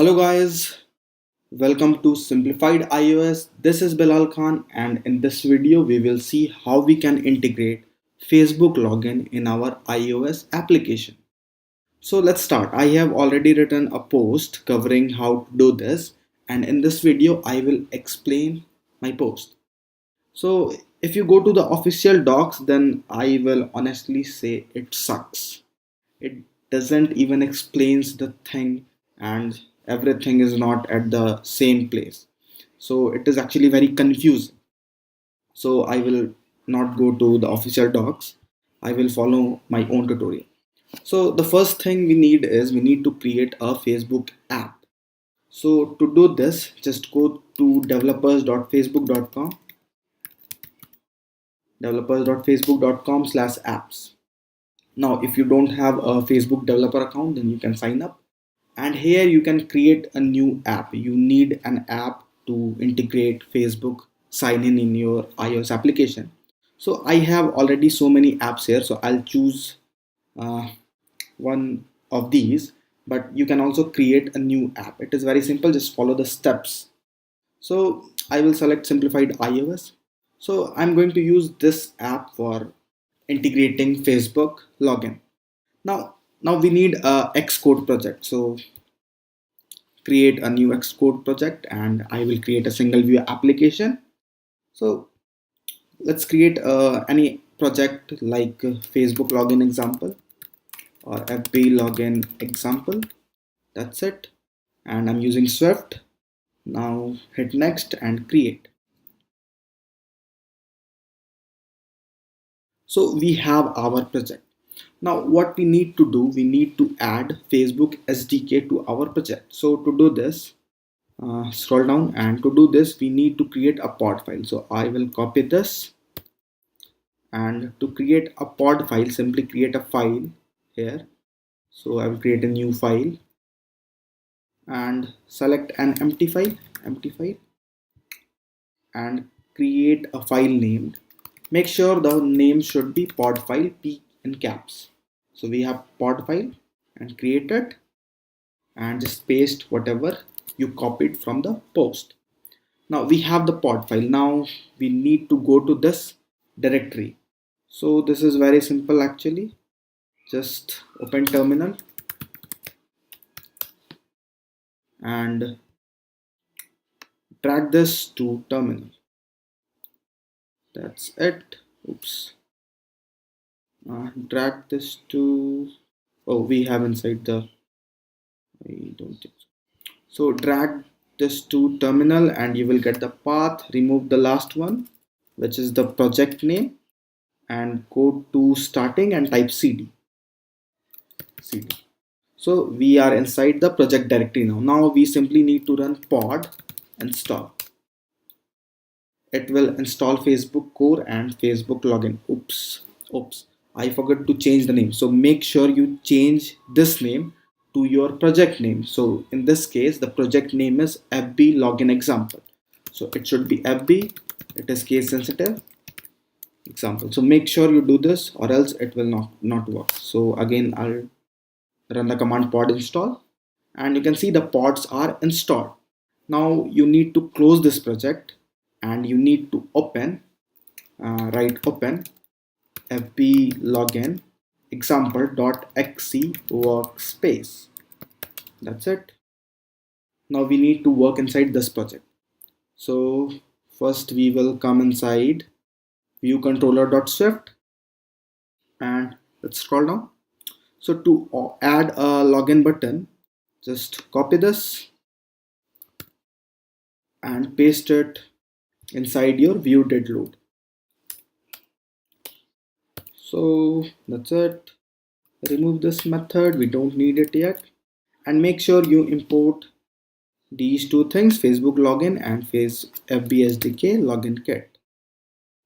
Hello guys, welcome to Simplified iOS. This is Bilal Khan, and in this video we will see how we can integrate Facebook login in our iOS application. So let's start. I have already written a post covering how to do this, and in this video I will explain my post. So if you go to the official docs, then I will honestly say it sucks. It doesn't even explains the thing, and everything is not at the same place, so it is actually very confusing. So I will not go to the official docs. I will follow my own tutorial. So the first thing we need is we need to create a Facebook app. So to do this, just go to developers.facebook.com, developers.facebook.com/apps. Now if you don't have a Facebook developer account, then you can sign up, and here you can create a new app. You need an app to integrate Facebook sign in your iOS application. So I have already so many apps here, so I'll choose uh, one of these, but you can also create a new app. It is very simple, just follow the steps. So I will select simplified iOS. So I'm going to use this app for integrating Facebook login. Now we need a Xcode project. So create a new Xcode project, and I will create a single view application. So let's create any project like Facebook login example or FB login example. That's it. And I'm using Swift. Now hit next and create. So we have our project. Now what we need to do, we need to add Facebook SDK to our project. So to do this, scroll down, and to do this we need to create a pod file. So I will copy this, and to create a pod file, simply create a file here. So I will create a new file and select an empty file, and create a file named. Make sure the name should be pod file, p in caps. So we have pod file, and create it, and just paste whatever you copied from the post. Now we have the pod file. Now we need to go to this directory. So this is very simple actually. Just open terminal and drag this to terminal. That's it. Oops. Drag this to, oh, we have inside the, I don't think so. So drag this to terminal, and you will get the path. Remove the last one, which is the project name, and go to starting and type cd. So we are inside the project directory now. Now we simply need to run pod install. It will install Facebook core and Facebook login. Oops, I forgot to change the name. So make sure you change this name to your project name. So in this case, the project name is FB login example. So it should be FB. It is case sensitive example. So make sure you do this, or else it will not work. So again, I'll run the command pod install, and you can see the pods are installed. Now you need to close this project, and you need to open, write open fb login example.xc workspace. That's it. Now we need to work inside this project. So first we will come inside view controller.swift, and let's scroll down. So to add a login button, just copy this and paste it inside your view did load. So that's it. Remove this method, we don't need it yet, and make sure you import these two things, Facebook login and FBSDK login kit.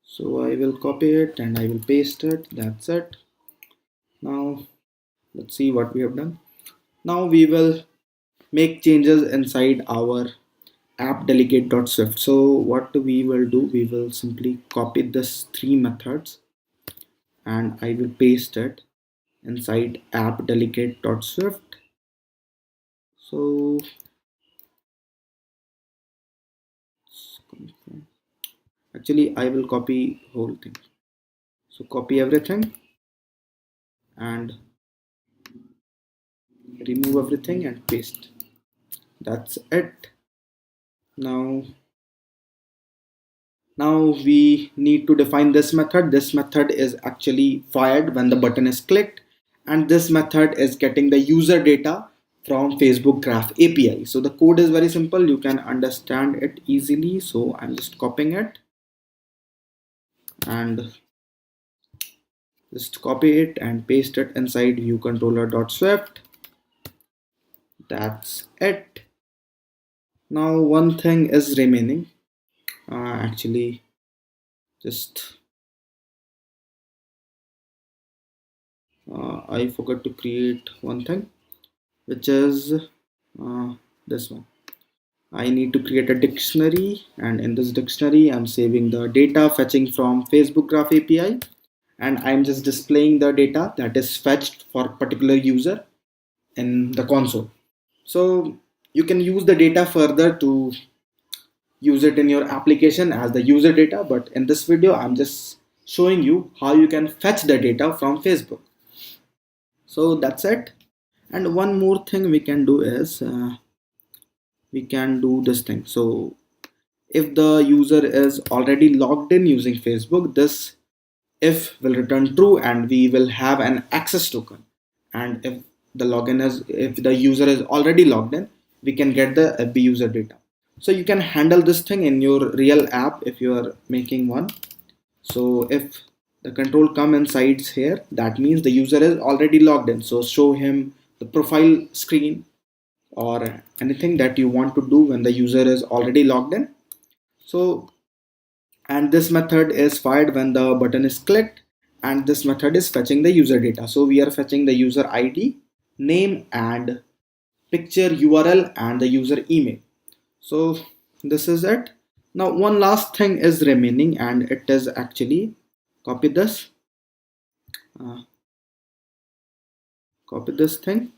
So I will copy it and I will paste it. That's it. Now let's see what we have done. Now we will make changes inside our app delegate.swift. So what we will do, we will simply copy this three methods, and I will paste it inside app delegate.swift. So Actually, I will copy whole thing. So copy everything and remove everything and paste. That's it. Now, now we need to define this method. This method is actually fired when the button is clicked, and this method is getting the user data from Facebook Graph API. So the code is very simple. You can understand it easily. So I'm just copying it and just copy it and paste it inside view controller.swift. That's it. Now one thing is remaining. Actually, just I forgot to create one thing, which is this one. I need to create a dictionary, and in this dictionary I'm saving the data fetching from Facebook Graph API, and I'm just displaying the data that is fetched for particular user in the console. So you can use the data further to use it in your application as the user data, but in this video I'm just showing you how you can fetch the data from Facebook. So that's it. And one more thing we can do is we can do this thing. So if the user is already logged in using Facebook, this if will return true and we will have an access token. And if the user is already logged in, we can get the FB user data. So you can handle this thing in your real app if you are making one. So if the control come inside here, that means the user is already logged in. So show him the profile screen or anything that you want to do when the user is already logged in. So, and this method is fired when the button is clicked, and this method is fetching the user data. So we are fetching the user ID, name and picture, URL and the user email. So this is it. Now one last thing is remaining, and it is actually copy this uh, copy this thing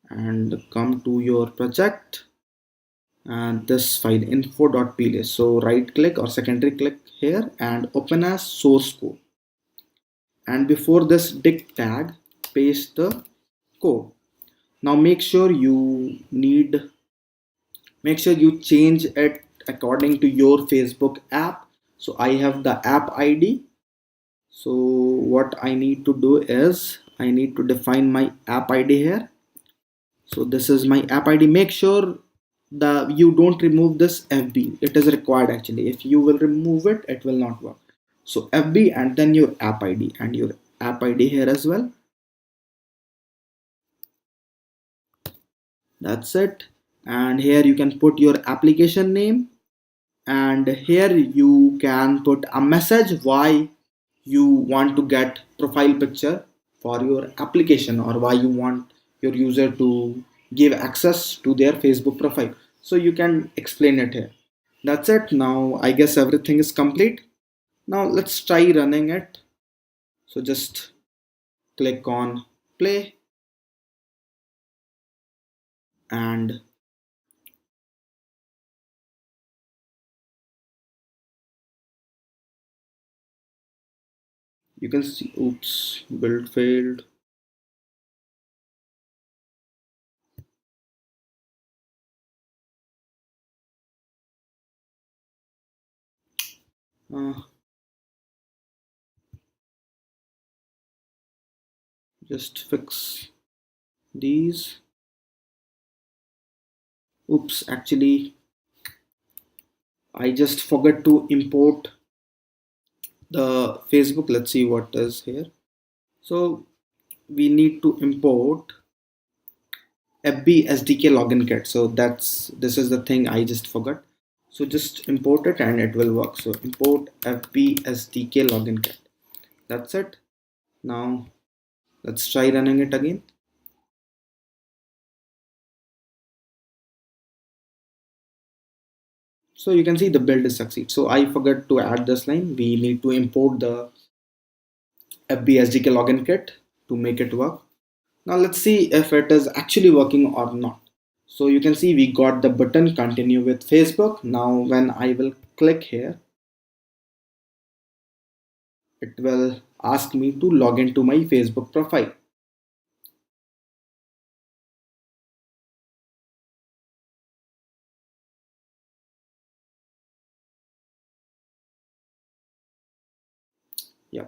and come to your project and this file info.plist. So right click or secondary click here and open as source code, and before this dict tag paste the code. Now make sure you change it according to your Facebook app. So I have the app ID. So what I need to do is I need to define my app ID here. So this is my app ID. Make sure you don't remove this FB. It is required actually. If you will remove it, it will not work. So FB and then your app ID and your app ID here as well. That's it. And here you can put your application name, and here you can put a message why you want to get profile picture for your application or why you want your user to give access to their Facebook profile. So you can explain it here. That's it. Now I guess everything is complete. Now let's try running it. So just click on play, and you can see, oops, build failed. uh, just fix these. Oops, actually I just forgot to import the Facebook. Let's see what is here. So we need to import FB SDK login kit. So this is the thing I just forgot. So just import it and it will work. So import FB SDK login kit. That's it. Now let's try running it again. So you can see the build is succeed. So I forgot to add this line. We need to import the FB SDK login kit to make it work. Now let's see if it is actually working or not. So you can see we got the button continue with Facebook. Now when I will click here, it will ask me to log into my Facebook profile. Yeah.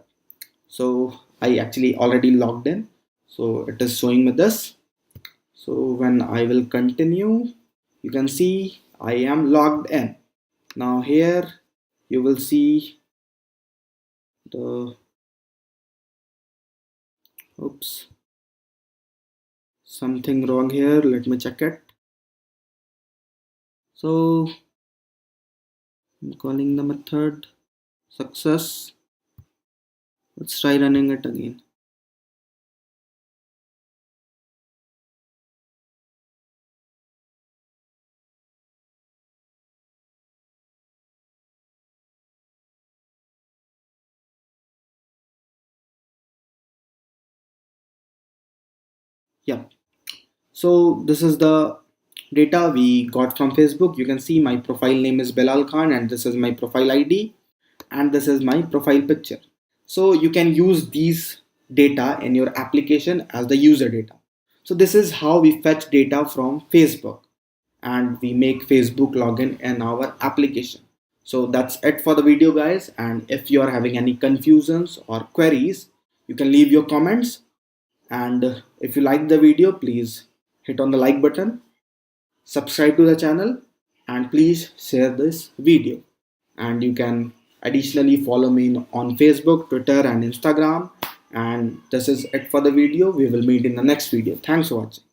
So I actually already logged in. So it is showing me this. So when I will continue, you can see I am logged in. Now here you will see the, oops, something wrong here. Let me check it. So I'm calling the method success. Let's try running it again. Yeah. So this is the data we got from Facebook. You can see my profile name is Belal Khan and this is my profile ID and this is my profile picture. So you can use these data in your application as the user data. So this is how we fetch data from Facebook and we make Facebook login in our application. So that's it for the video guys, and if you are having any confusions or queries, you can leave your comments. And if you like the video, please hit on the like button, subscribe to the channel, and please share this video. And you can additionally follow me on Facebook, Twitter, and Instagram. And this is it for the video. We will meet in the next video. Thanks for watching.